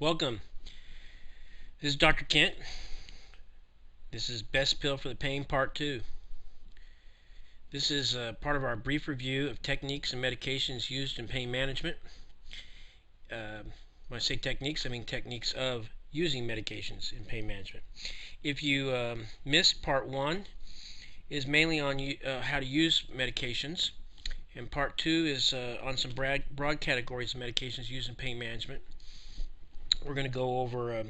Welcome. This is Dr. Kent. This is Best Pill for the Pain Part 2. This is part of our brief review of techniques and medications used in pain management. When I say techniques, I mean techniques of using medications in pain management. If you missed Part 1, is mainly on how to use medications, and Part 2 is on some broad categories of medications used in pain management. We're going to go over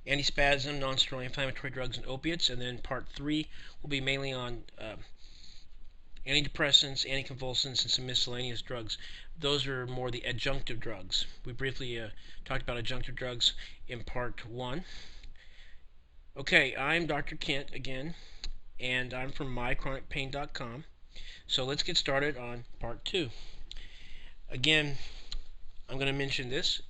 antispasm, non-steroidal inflammatory drugs, and opiates, and then Part 3 will be mainly on antidepressants, anticonvulsants, and some miscellaneous drugs. Those are more the adjunctive drugs. We briefly talked about adjunctive drugs in Part 1. Okay, I'm Dr. Kent again, and I'm from mychronicpain.com. So let's get started on Part 2. Again, I'm going to mention this.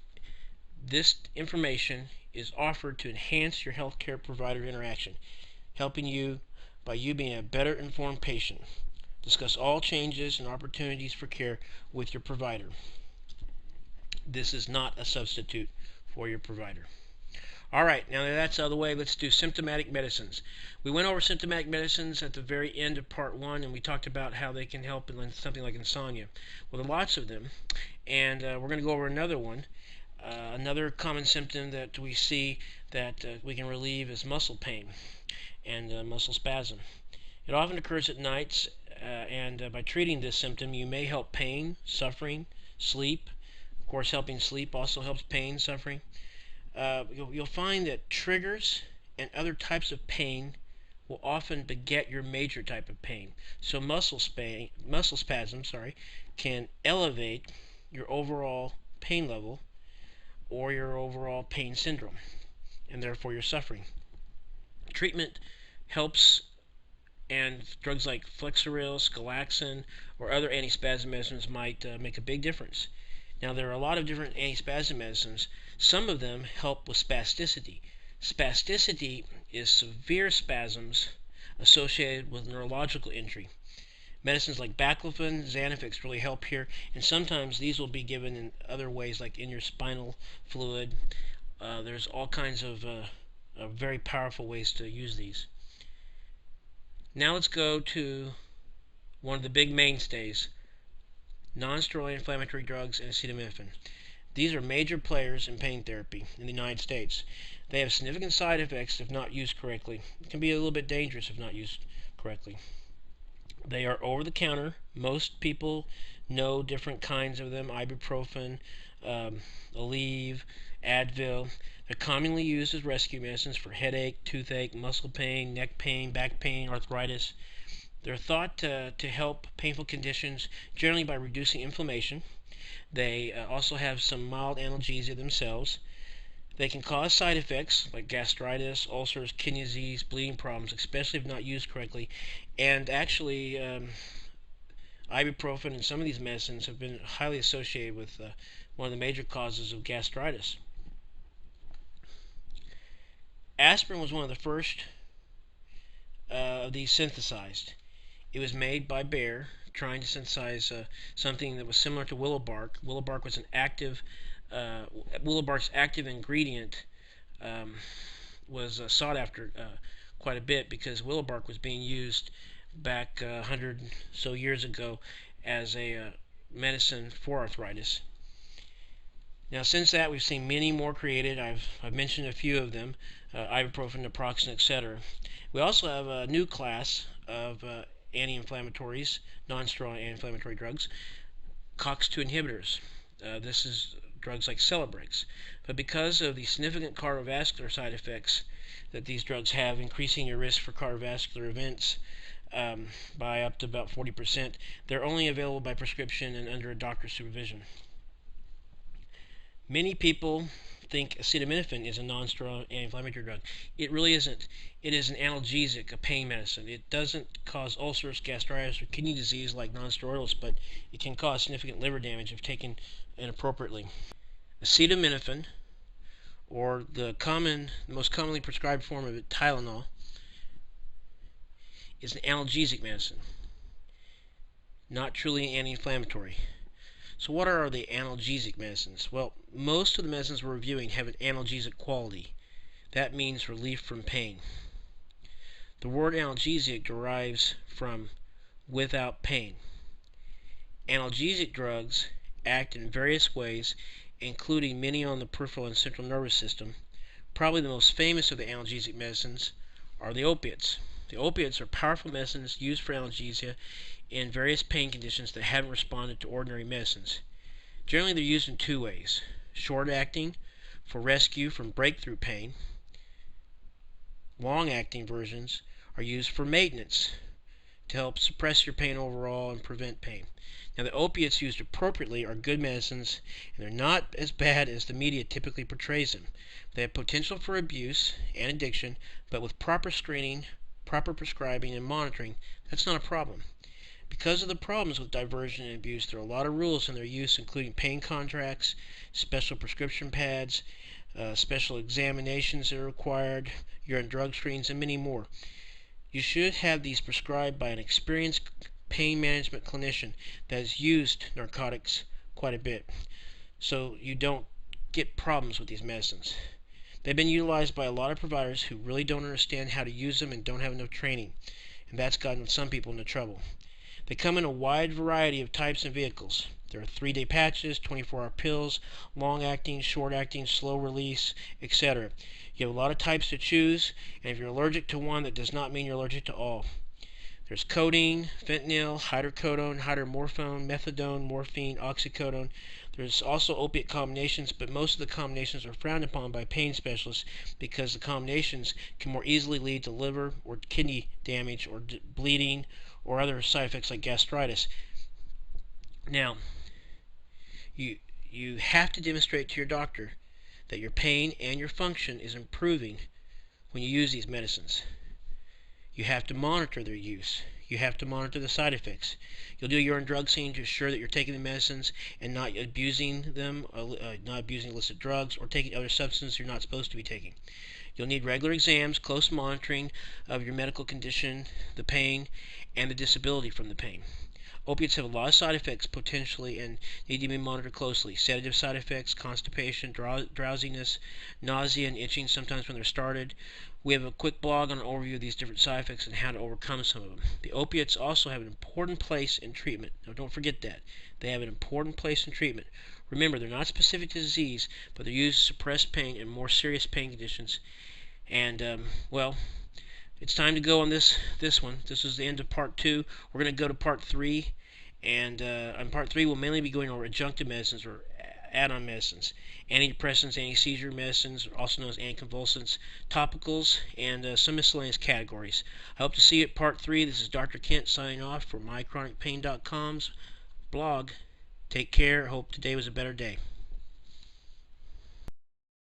This information is offered to enhance your healthcare provider interaction, helping you by you being a better informed patient. Discuss all changes and opportunities for care with your provider. This is not a substitute for your provider. Alright, now that that's out of the way, let's do symptomatic medicines. We went over symptomatic medicines at the very end of Part 1, and we talked about how they can help in something like insomnia. Well, there are lots of them, and we're going to go over another one. Another common symptom that we see that we can relieve is muscle pain and muscle spasm. It often occurs at nights, and by treating this symptom, you may help pain, suffering, sleep. Of course, helping sleep also helps pain, suffering. You'll find that triggers and other types of pain will often beget your major type of pain. So muscle spasm, can elevate your overall pain level or your overall pain syndrome, and therefore your suffering. Treatment helps, and drugs like Flexeril, Scalaxin, or other antispasm medicines might make a big difference. Now, there are a lot of different antispasm medicines. Some of them help with spasticity. Spasticity is severe spasms associated with neurological injury. Medicines like baclofen, Xanafix really help here, and sometimes these will be given in other ways, like in your spinal fluid. There's all kinds of very powerful ways to use these. Now let's go to one of the big mainstays, non-steroidal inflammatory drugs and acetaminophen. These are major players in pain therapy in the United States. They have significant side effects if not used correctly. It can be a little bit dangerous if not used correctly. They are over-the-counter. Most people know different kinds of them: ibuprofen, Aleve, Advil. They're commonly used as rescue medicines for headache, toothache, muscle pain, neck pain, back pain, arthritis. They're thought to help painful conditions generally by reducing inflammation. They also have some mild analgesia themselves. They can cause side effects like gastritis, ulcers, kidney disease, bleeding problems, especially if not used correctly. And actually, ibuprofen and some of these medicines have been highly associated with one of the major causes of gastritis. Aspirin was one of the first of these synthesized. It was made by Bayer, trying to synthesize something that was similar to willow bark. Willow bark was an active willow bark's active ingredient was sought after quite a bit because willow bark was being used back 100 so years ago as a medicine for arthritis. Now, since that, we've seen many more created. I've mentioned a few of them: ibuprofen, naproxen, etc. We also have a new class of anti-inflammatories, non-steroidal anti-inflammatory drugs, COX-2 inhibitors. This is drugs like Celebrex. But because of the significant cardiovascular side effects that these drugs have, increasing your risk for cardiovascular events by up to about 40%, they're only available by prescription and under a doctor's supervision. Many people think acetaminophen is a non-steroidal anti-inflammatory drug. It really isn't. It is an analgesic, a pain medicine. It doesn't cause ulcers, gastritis, or kidney disease like non-steroidals, but it can cause significant liver damage if taken inappropriately. Acetaminophen, or the most commonly prescribed form of it, Tylenol, is an analgesic medicine, not truly anti-inflammatory. So what are the analgesic medicines? Well, most of the medicines we're reviewing have an analgesic quality. That means relief from pain. The word analgesic derives from without pain. Analgesic drugs act in various ways, including many on the peripheral and central nervous system. Probably the most famous of the analgesic medicines are the opiates. The opiates are powerful medicines used for analgesia in various pain conditions that haven't responded to ordinary medicines. Generally, they're used in two ways. Short-acting, for rescue from breakthrough pain. Long-acting versions are used for maintenance, to help suppress your pain overall and prevent pain. Now, the opiates used appropriately are good medicines, and they're not as bad as the media typically portrays them. They have potential for abuse and addiction, but with proper screening, proper prescribing, and monitoring, that's not a problem. Because of the problems with diversion and abuse, there are a lot of rules in their use, including pain contracts, special prescription pads, special examinations that are required, urine drug screens, and many more. You should have these prescribed by an experienced pain management clinician that has used narcotics quite a bit, so you don't get problems with these medicines. They've been utilized by a lot of providers who really don't understand how to use them and don't have enough training, and that's gotten some people into trouble. They come in a wide variety of types and vehicles. There are 3-day patches, 24-hour pills, long-acting, short-acting, slow release, etc. You have a lot of types to choose, and if you're allergic to one, that does not mean you're allergic to all. There's codeine, fentanyl, hydrocodone, hydromorphone, methadone, morphine, oxycodone. There's also opiate combinations, but most of the combinations are frowned upon by pain specialists because the combinations can more easily lead to liver or kidney damage or bleeding or other side effects like gastritis. Now, you have to demonstrate to your doctor that your pain and your function is improving when you use these medicines. You have to monitor their use. You have to monitor the side effects. You'll do a urine drug screen to ensure that you're taking the medicines and not abusing them, not abusing illicit drugs, or taking other substances you're not supposed to be taking. You'll need regular exams, close monitoring of your medical condition, the pain, and the disability from the pain. Opiates have a lot of side effects potentially and need to be monitored closely. Sedative side effects, constipation, drowsiness, nausea, and itching sometimes when they're started. We have a quick blog on an overview of these different side effects and how to overcome some of them. The opiates also have an important place in treatment. Now, don't forget that. They have an important place in treatment. Remember, they're not specific to disease, but they're used to suppress pain in more serious pain conditions. And, well, it's time to go on this one. This is the end of part 2. We're going to go to part 3. And on part 3, we'll mainly be going over adjunctive medicines or add-on medicines, antidepressants, anti-seizure medicines, also known as anticonvulsants, topicals, and some miscellaneous categories. I hope to see you at part 3. This is Dr. Kent signing off for mychronicpain.com's blog. Take care. Hope today was a better day.